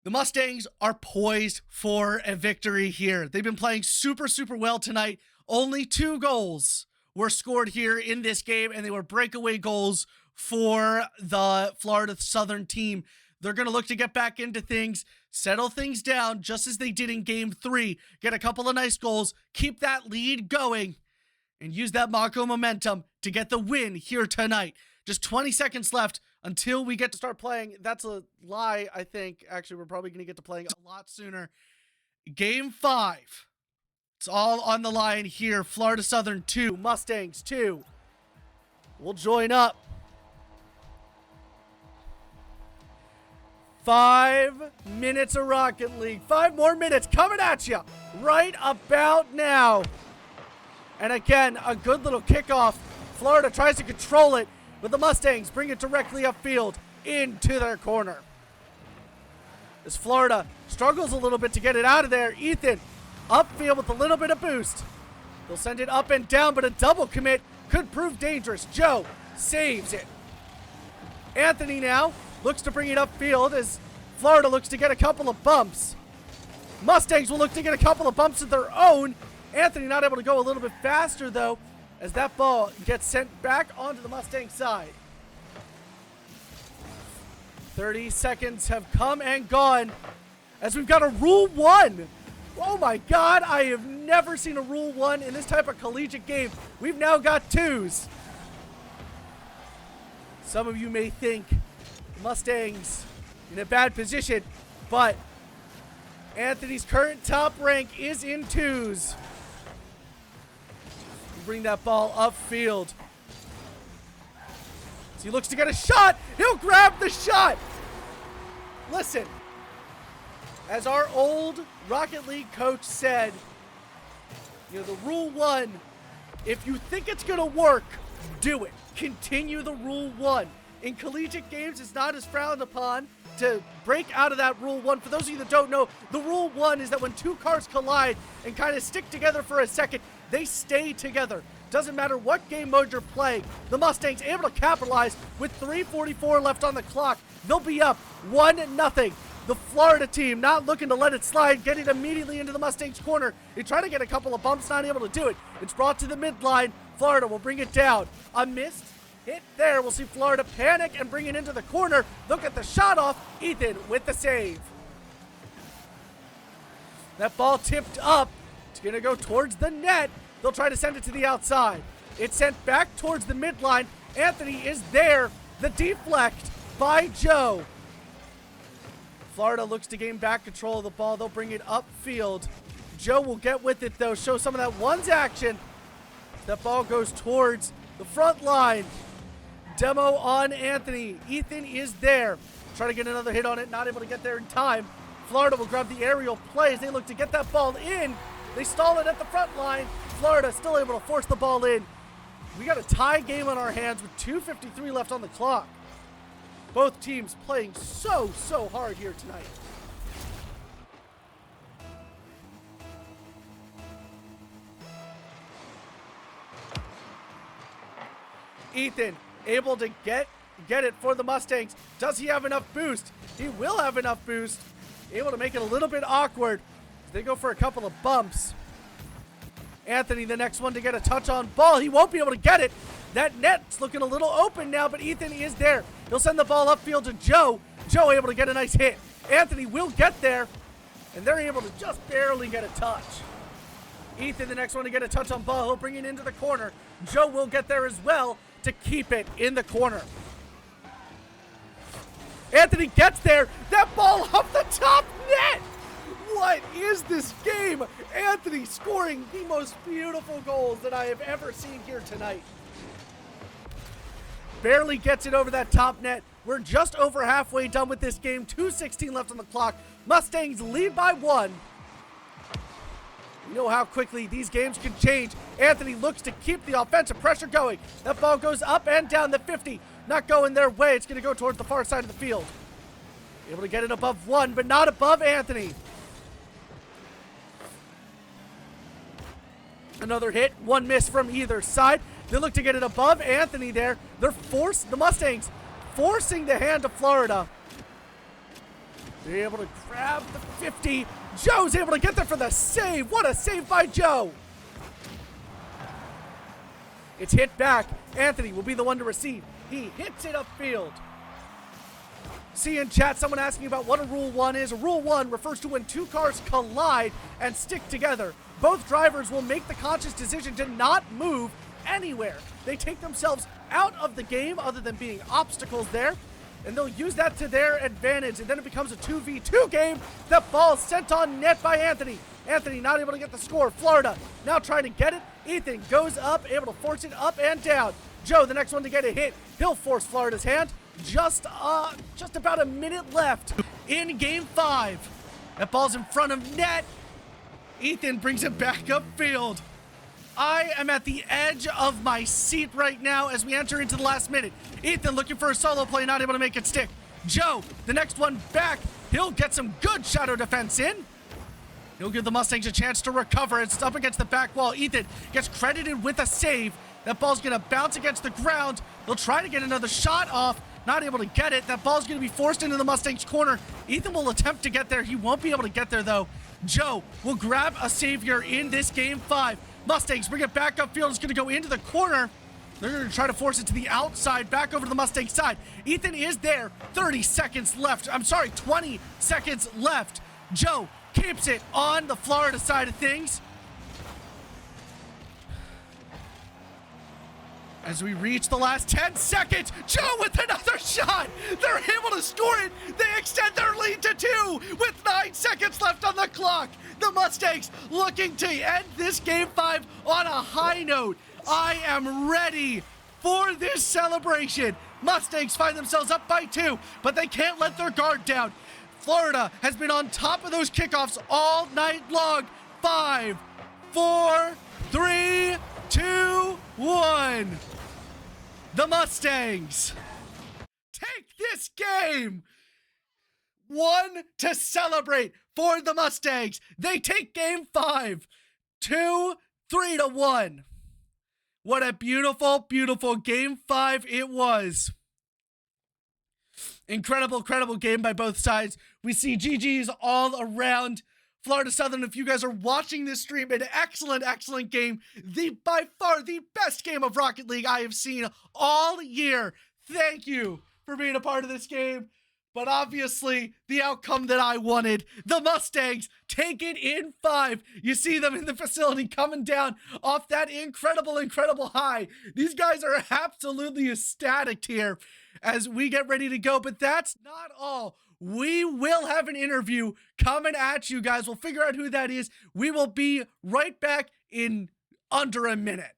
Speaker 1: the Mustangs are poised for a victory here. They've been playing super, super well tonight. Only 2 goals were scored here in this game, and they were breakaway goals for the Florida Southern team. They're going to look to get back into things, settle things down just as they did in game 3, get a couple of nice goals, keep that lead going, and use that Montco momentum to get the win here tonight. Just 20 seconds left until we get to start playing. That's a lie, I think. Actually, we're probably going to get to playing a lot sooner. Game 5. It's all on the line here. Florida Southern 2, Mustangs 2. We'll join up. 5 minutes of Rocket League. 5 more minutes coming at you right about now. And again, a good little kickoff. Florida tries to control it, but the Mustangs bring it directly upfield into their corner. As Florida struggles a little bit to get it out of there, Ethan upfield with a little bit of boost. They'll send it up and down, but a double commit could prove dangerous. Joe saves it. Anthony now looks to bring it upfield as Florida looks to get a couple of bumps. Mustangs will look to get a couple of bumps of their own. Anthony not able to go a little bit faster, though, as that ball gets sent back onto the Mustang side. 30 seconds have come and gone as we've got a Rule 1. Oh my God, I have never seen a Rule 1 in this type of collegiate game. We've now got 2s. Some of you may think Mustangs in a bad position, but Anthony's current top rank is in 2s. Bring that ball upfield. So he looks to get a shot. He'll grab the shot. Listen, as our old Rocket League coach said, the Rule 1, if you think it's going to work, do it. Continue the Rule 1. In collegiate games, it's not as frowned upon to break out of that Rule 1. For those of you that don't know, the Rule 1 is that when 2 cars collide and kind of stick together for a second, they stay together. Doesn't matter what game mode you're playing. The Mustangs able to capitalize with 3:44 left on the clock. They'll be up 1-0. The Florida team not looking to let it slide, getting immediately into the Mustangs corner. They try to get a couple of bumps, not able to do it. It's brought to the midline. Florida will bring it down. A missed hit there. We'll see Florida panic and bring it into the corner. They'll get the shot off. Ethan with the save. That ball tipped up. It's going to go towards the net. They'll try to send it to the outside. It's sent back towards the midline. Anthony is there. The deflect by Joe. Florida looks to gain back control of the ball. They'll bring it upfield. Joe will get with it, though. Show some of that ones action. That ball goes towards the front line. Demo on Anthony. Ethan is there. Try to get another hit on it. Not able to get there in time. Florida will grab the aerial play as they look to get that ball in. They stall it at the front line. Florida still able to force the ball in. We got a tie game on our hands with 2:53 left on the clock. Both teams playing so hard here tonight. Ethan able to get it for the Mustangs. Does he have enough boost? He will have enough boost. Able to make it a little bit awkward. They go for a couple of bumps. Anthony, the next one to get a touch on ball. He won't be able to get it. That net's looking a little open now, but Ethan is there. He'll send the ball upfield to Joe. Joe able to get a nice hit. Anthony will get there, and they're able to just barely get a touch. Ethan, the next one to get a touch on ball. He'll bring it into the corner. Joe will get there as well to keep it in the corner. Anthony gets there. That ball off the top net. What is this game? Anthony scoring the most beautiful goals that I have ever seen here tonight. Barely gets it over that top net. We're just over halfway done with this game. 2:16 left on the clock. Mustangs lead by 1. You know how quickly these games can change. Anthony looks to keep the offensive pressure going. That ball goes up and down the 50. Not going their way. It's going to go towards the far side of the field. Able to get it above 1, but not above Anthony. Another hit, 1 miss from either side. They look to get it above Anthony there. The Mustangs forcing the hand of Florida. They're able to grab the 50. Joe's able to get there for the save. What a save by Joe. It's hit back. Anthony will be the one to receive. He hits it upfield. See in chat someone asking about what a Rule 1 is. A Rule 1 refers to when 2 cars collide and stick together. Both drivers will make the conscious decision to not move anywhere. They take themselves out of the game other than being obstacles there, and they'll use that to their advantage, and then it becomes a 2v2 game. That ball sent on net by Anthony. Anthony not able to get the score. Florida now trying to get it. Ethan goes up, able to force it up and down. Joe, the next one to get a hit. He'll force Florida's hand. Just about a minute left in game 5. That ball's in front of net. Ethan brings it back upfield. I am at the edge of my seat right now as we enter into the last minute. Ethan looking for a solo play, not able to make it stick. Joe, the next one back. He'll get some good shadow defense in. He'll give the Mustangs a chance to recover. It's up against the back wall. Ethan gets credited with a save. That ball's going to bounce against the ground. They'll try to get another shot off. Not able to get it. That ball's going to be forced into the Mustangs' corner. Ethan will attempt to get there. He won't be able to get there, though. Joe will grab a savior in this game 5. Mustangs bring it back upfield. It's going to go into the corner. They're going to try to force it to the outside, back over to the Mustang side. Ethan is there. 30 seconds left. I'm sorry, 20 seconds left. Joe keeps it on the Florida side of things. As we reach the last 10 seconds, Joe with another shot. They're able to score it. They extend their lead to 2 with 9 seconds left on the clock. The Mustangs looking to end this game 5 on a high note. I am ready for this celebration. Mustangs find themselves up by 2, but they can't let their guard down. Florida has been on top of those kickoffs all night long. 5, 4, 3, 2, 1. The Mustangs take this game. 1 to celebrate for the Mustangs. They take game 5. 2, 3 to 1. What a beautiful, beautiful game 5 it was. Incredible game by both sides. We see GGs all around. Florida Southern, if you guys are watching this stream, an excellent game. By far the best game of Rocket League I have seen all year. Thank you for being a part of this game. But obviously, the outcome that I wanted, the Mustangs take it in 5. You see them in the facility coming down off that incredible high. These guys are absolutely ecstatic here as we get ready to go. But that's not all. We will have an interview coming at you guys. We'll figure out who that is. We will be right back in under a minute.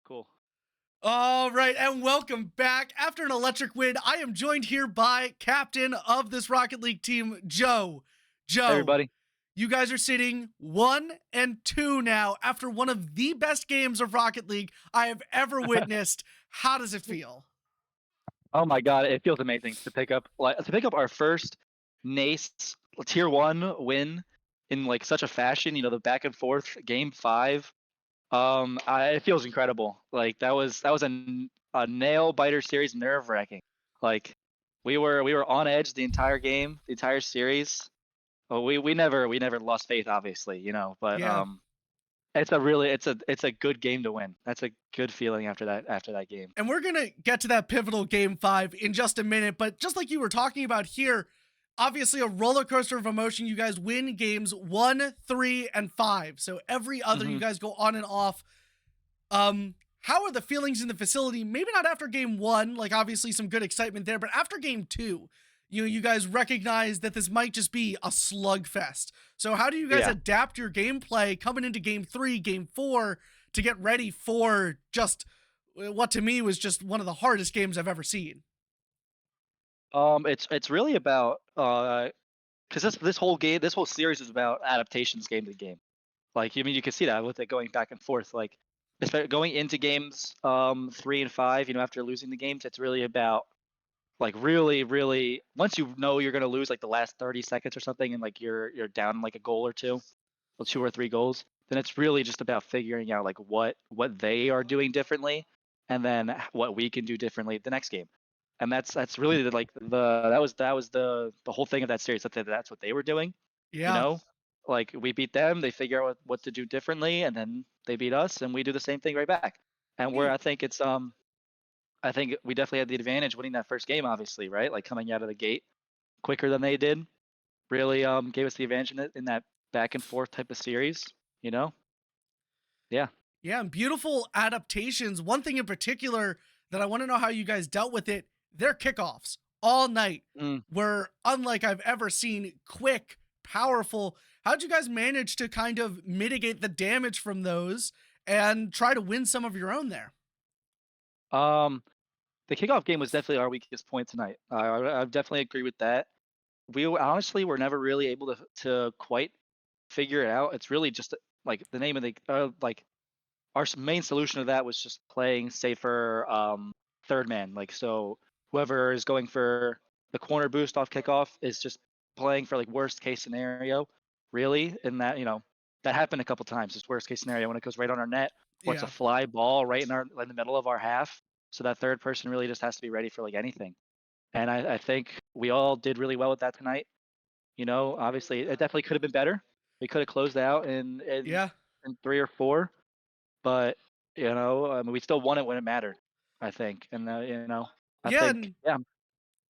Speaker 2: Cool.
Speaker 1: All right, and welcome back. After an electric win, I am joined here by captain of this Rocket League team, Joe.
Speaker 2: Hey,
Speaker 1: Joe,
Speaker 2: everybody.
Speaker 1: you guys are sitting 1-2 now after one of the best games of Rocket League I have ever witnessed. How does it feel?
Speaker 2: Oh my God, it feels amazing to pick up our first NACE tier one win in like such a fashion. You know, the back and forth game five. It feels incredible. Like that was a nail biter series, nerve wracking. Like we were on edge the entire game, the entire series. Well, we never lost faith, obviously, but
Speaker 1: Yeah.
Speaker 2: it's a good game to win. That's a good feeling after that game.
Speaker 1: And we're going to get to that pivotal game five in just a minute. But just like you were talking about here, obviously a roller coaster of emotion. You guys win games 1, 3, and 5. So every other, you
Speaker 2: Hmm.
Speaker 1: guys go on and off. How are the feelings in the facility? Maybe not after game one, like obviously some good excitement there, but after game two, you guys recognize that this might just be a slugfest. So how do you guys
Speaker 2: Yeah.
Speaker 1: adapt your gameplay coming into game three, game four to get ready for just what to me was just one of the hardest games I've ever seen?
Speaker 2: It's really about because this whole series is about adaptations game to game. Like, I mean, you can see that with it going back and forth. Like, going into games 3 and 5, after losing the games, it's really about like really once you know you're gonna lose like the last 30 seconds or something, and like you're down like a goal or two, or 2 or 3 goals, then it's really just about figuring out like what they are doing differently, and then what we can do differently the next game. And that's really that was the whole thing of that series. That's what they were doing, you
Speaker 1: Yeah.
Speaker 2: know. Like, we beat them, they figure out what to do differently, and then they beat us, and we do the same thing right back. And where
Speaker 1: Yeah.
Speaker 2: I think we definitely had the advantage winning that first game, obviously, right? Like, coming out of the gate quicker than they did really gave us the advantage in that back and forth type of series, you know? Yeah.
Speaker 1: Yeah, and beautiful adaptations. One thing in particular that I want to know how you guys dealt with it, their kickoffs all night
Speaker 2: Mm.
Speaker 1: were unlike I've ever seen, quick, powerful. How'd you guys manage to kind of mitigate the damage from those and try to win some of your own there?
Speaker 2: Um, the kickoff game was definitely our weakest point tonight. I definitely agree with that. Honestly were never really able to quite figure it out. It's really just like the name of the like our main solution to that was just playing safer third man. Like, so whoever is going for the corner boost off kickoff is just playing for like worst case scenario, really. And that happened a couple times. It's worst case scenario when it goes right on our net, or it's a
Speaker 1: Yeah.
Speaker 2: fly ball right in the middle of our half. So that third person really just has to be ready for like anything. And I think we all did really well with that tonight. Obviously it definitely could have been better. We could have closed out
Speaker 1: Yeah.
Speaker 2: in 3 or 4, but I mean, we still won it when it mattered, I think. And I
Speaker 1: Yeah.
Speaker 2: think,
Speaker 1: And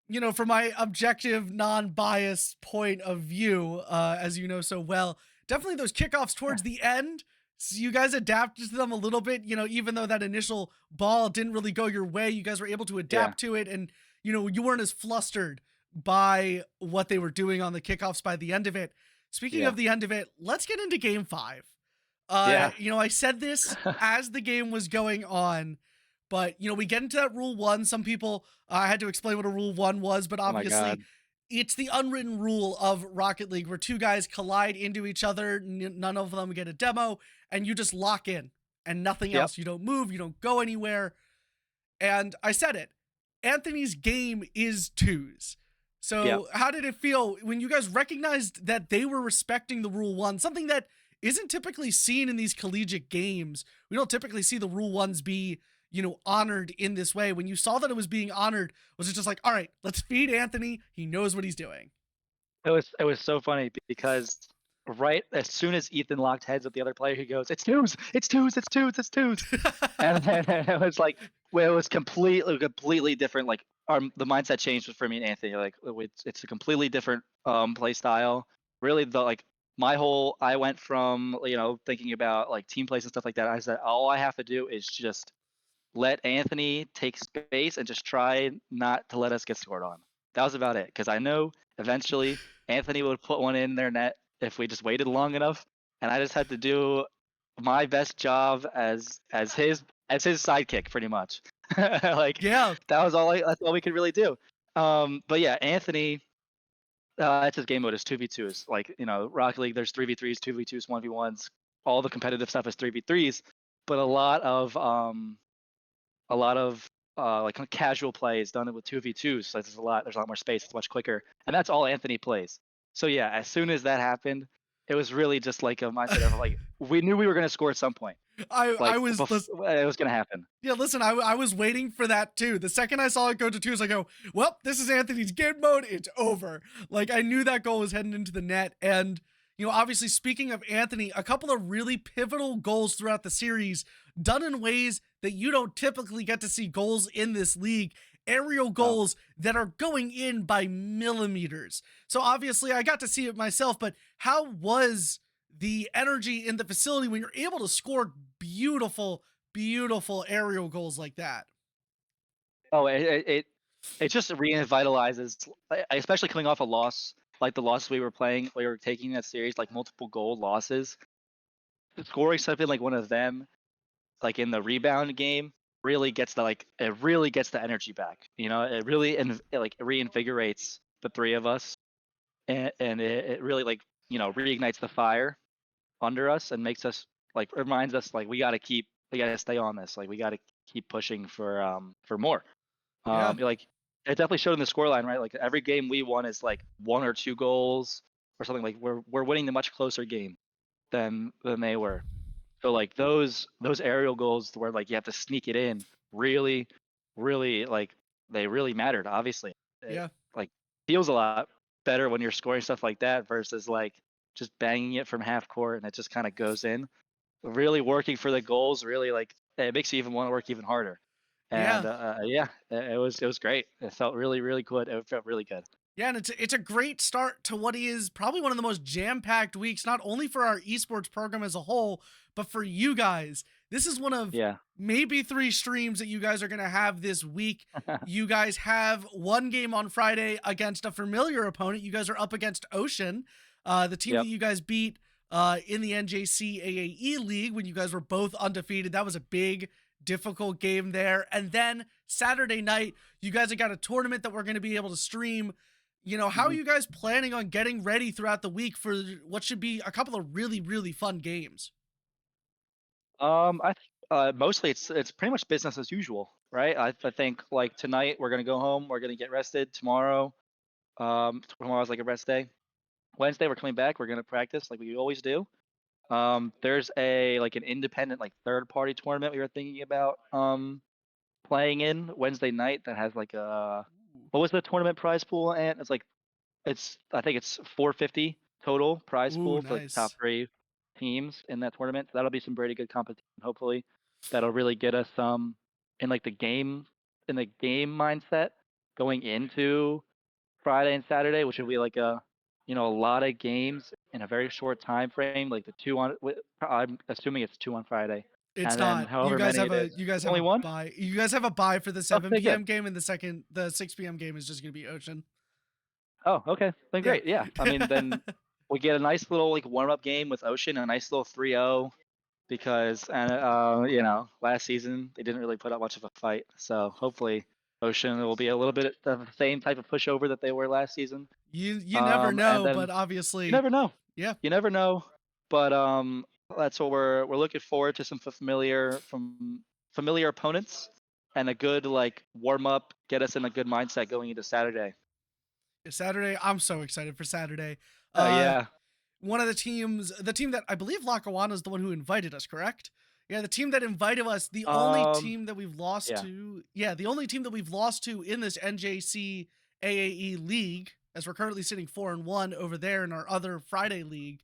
Speaker 2: yeah,
Speaker 1: from my objective, non-biased point of view, as you know so well, definitely those kickoffs
Speaker 2: yeah,
Speaker 1: towards the end. So you guys adapted to them a little bit, even though that initial ball didn't really go your way, you guys were able to
Speaker 2: yeah,
Speaker 1: adapt to it, and you weren't as flustered by what they were doing on the kickoffs by the end of it. Speaking
Speaker 2: yeah,
Speaker 1: of the end of it, let's get into game five.
Speaker 2: yeah.
Speaker 1: I said this as the game was going on, but we get into that rule one. Some people I had to explain what a rule one was, but
Speaker 2: Oh my
Speaker 1: obviously
Speaker 2: God.
Speaker 1: it's the unwritten rule of Rocket League where two guys collide into each other, none of them get a demo, and you just lock in and nothing
Speaker 2: Yep,
Speaker 1: else. You don't move, you don't go anywhere. And I said it. Anthony's game is twos.
Speaker 2: yep.
Speaker 1: So, how did it feel when you guys recognized that they were respecting the rule one? Something that isn't typically seen in these collegiate games. We don't typically see the rule ones be, honored in this way. When you saw that it was being honored, was it just like, all right, let's feed Anthony? He knows what he's doing.
Speaker 2: It was so funny because right as soon as Ethan locked heads with the other player, he goes, "It's twos, it's twos, it's twos, it's twos." And then it was like, well, it was completely different. Like, the mindset changed for me and Anthony. Like, it's a completely different play style. Really, I went from thinking about like team plays and stuff like that. I said all I have to do is just let Anthony take space and just try not to let us get scored on. That was about it, because I know eventually Anthony would put one in their net if we just waited long enough, and I just had to do my best job as his as his sidekick, pretty much. Like
Speaker 1: Yeah,
Speaker 2: that's all we could really do. But yeah, Anthony, that's his game mode is 2v2s. Like, Rocket League, there's 3v3s, 2v2s, 1v1s. All the competitive stuff is 3v3s, but a lot of like casual play is done with 2v2s. So there's a lot more space. It's much quicker, and that's all Anthony plays. So yeah, as soon as that happened, it was really just like a mindset of like we knew we were gonna score at some point.
Speaker 1: I
Speaker 2: Like
Speaker 1: was
Speaker 2: it was gonna happen.
Speaker 1: yeah, listen, I was waiting for that too. The second I saw it go to twos, I go, well, this is Anthony's game mode. It's over. Like I knew that goal was heading into the net. And, obviously speaking of Anthony, a couple of really pivotal goals throughout the series done in ways that you don't typically get to see goals in this league. Aerial
Speaker 2: Oh.
Speaker 1: goals that are going in by millimeters. So obviously I got to see it myself, but how was the energy in the facility when you're able to score beautiful aerial goals like that?
Speaker 2: Oh, it just revitalizes, especially coming off a loss like the loss we were taking that series, like multiple goal losses. Scoring something like one of them, like in the rebound game, really gets the energy back. It really it reinvigorates the three of us, and it really reignites the fire under us and makes us reminds us like we gotta stay on this. Like we gotta keep pushing for more.
Speaker 1: Yeah,
Speaker 2: Like it definitely showed in the scoreline, right? Like every game we won is like 1 or 2 goals or something. Like we're winning the much closer game than they were. So like those aerial goals where like you have to sneak it in really, really like they really mattered. Obviously, it
Speaker 1: yeah,
Speaker 2: like feels a lot better when you're scoring stuff like that versus like just banging it from half court and it just kind of goes in. Really working for the goals really like it makes you even want to work even harder. And
Speaker 1: yeah.
Speaker 2: yeah, it was great. It felt really really good. It felt really good.
Speaker 1: Yeah, and it's a great start to what is probably one of the most jam-packed weeks, not only for our esports program as a whole, but for you guys. This is one of
Speaker 2: Yeah.
Speaker 1: maybe three streams that you guys are gonna have this week. You guys have one game on Friday against a familiar opponent. You guys are up against Ocean, the team that
Speaker 2: Yep.
Speaker 1: you guys beat in the NJC AAE League when you guys were both undefeated. That was a big, difficult game there. And then Saturday night, you guys have got a tournament that we're going to be able to stream. How are
Speaker 2: Mhm.
Speaker 1: you guys planning on getting ready throughout the week for what should be a couple of really, really fun games?
Speaker 2: I think mostly it's pretty much business as usual, right? I think like tonight we're gonna go home, we're gonna get rested. Tomorrow's like a rest day. Wednesday we're coming back, we're gonna practice like we always do. There's an independent like third party tournament we were thinking about playing in Wednesday night that has like a what was the tournament prize pool, and I think it's 450 total prize
Speaker 1: Ooh,
Speaker 2: pool for like the top
Speaker 1: nice.
Speaker 2: three teams in that tournament. So that'll be some pretty good competition. Hopefully, that'll really get us in like the game in the game mindset going into Friday and Saturday, which will be like a lot of games in a very short time frame. Like the two on, I'm assuming it's two on Friday,
Speaker 1: It's
Speaker 2: and then
Speaker 1: not. You
Speaker 2: however
Speaker 1: guys
Speaker 2: many
Speaker 1: have
Speaker 2: it
Speaker 1: a
Speaker 2: is.
Speaker 1: you guys
Speaker 2: It's
Speaker 1: have
Speaker 2: only
Speaker 1: a
Speaker 2: one.
Speaker 1: buy. You guys have a buy for the
Speaker 2: Okay,
Speaker 1: 7
Speaker 2: good.
Speaker 1: p.m. game, and the 6 p.m. game is just going to be Ocean.
Speaker 2: Oh, okay. Then
Speaker 1: Yeah.
Speaker 2: great. Yeah. I mean, then we get a nice little like warm up game with Ocean, a nice little 3-0 because last season they didn't really put up much of a fight. So hopefully Ocean will be a little bit of the same type of pushover that they were last season.
Speaker 1: You never
Speaker 2: And
Speaker 1: know,
Speaker 2: then
Speaker 1: but
Speaker 2: you
Speaker 1: obviously,
Speaker 2: never know.
Speaker 1: yeah.
Speaker 2: You never know. But that's what we're looking forward to some familiar opponents and a good like warm up, get us in a good mindset going into Saturday.
Speaker 1: Saturday, I'm so excited for Saturday.
Speaker 2: Oh
Speaker 1: Uh
Speaker 2: yeah.
Speaker 1: One of the team that I believe Lackawanna is the one who invited us, correct? Yeah, the team that invited us, the only
Speaker 2: Um.
Speaker 1: team that we've lost
Speaker 2: Yeah.
Speaker 1: to, yeah, the only team that we've lost to in this NJC AAE league, as we're currently sitting 4-1 over there in our other Friday league.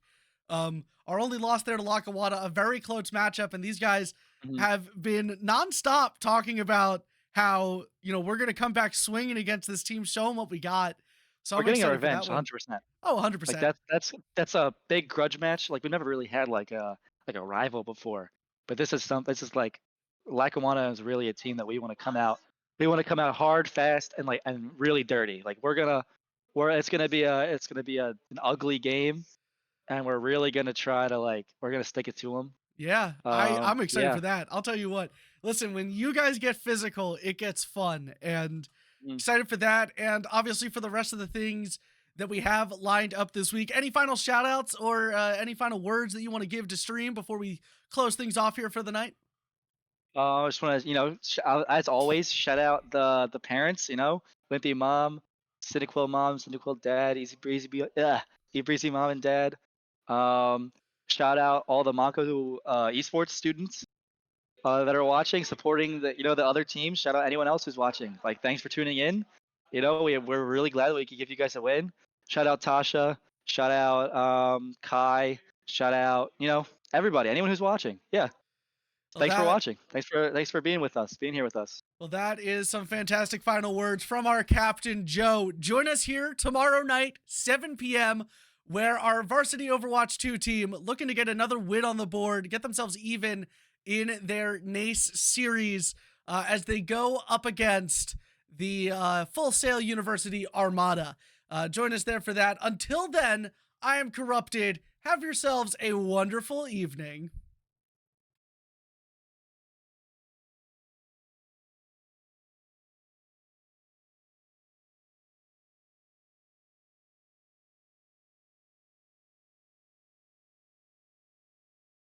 Speaker 1: Our only loss there to Lackawanna, a very close matchup, and these guys
Speaker 2: Mhm.
Speaker 1: have been nonstop talking about how we're gonna come back swinging against this team, show them what we got. So
Speaker 2: We're
Speaker 1: I'm
Speaker 2: getting our
Speaker 1: excited for that
Speaker 2: revenge,
Speaker 1: one.
Speaker 2: 100%.
Speaker 1: Oh,
Speaker 2: Like
Speaker 1: 100%.
Speaker 2: that's a big grudge match. Like we've never really had like a rival before, but this is like Lackawanna is really a team that we want to come out. We want to come out hard, fast, and really dirty. Like it's gonna be an ugly game, and we're really gonna try to we're gonna stick it to them.
Speaker 1: Yeah, I'm excited
Speaker 2: Yeah.
Speaker 1: for that. I'll tell you what. Listen, when you guys get physical, it gets fun, and
Speaker 2: Mm.
Speaker 1: excited for that, and obviously for the rest of the things that we have lined up this week. Any final shout outs or any final words that you want to give to stream before we close things off here for the night?
Speaker 2: I just want to, as always, shout out the parents. Wimpy mom, Cynical dad, Easy Breezy mom and dad. Um, Shout out all the Montco esports students that are watching, supporting the other teams. Shout out anyone else who's watching. Like, thanks for tuning in. We're really glad that we could give you guys a win. Shout out Tasha. Shout out Kai. Shout out everybody, anyone who's watching. Yeah,
Speaker 1: Well,
Speaker 2: thanks for
Speaker 1: that
Speaker 2: watching. Thanks for being with us, being here with us.
Speaker 1: Well, that is some fantastic final words from our captain, Joe. Join us here tomorrow night, 7 p.m., where our Varsity Overwatch 2 team, looking to get another win on the board, get themselves even in their NACE series as they go up against the Full Sail University Armada. Join us there for that. Until then, I am Corrupted. Have yourselves a wonderful evening.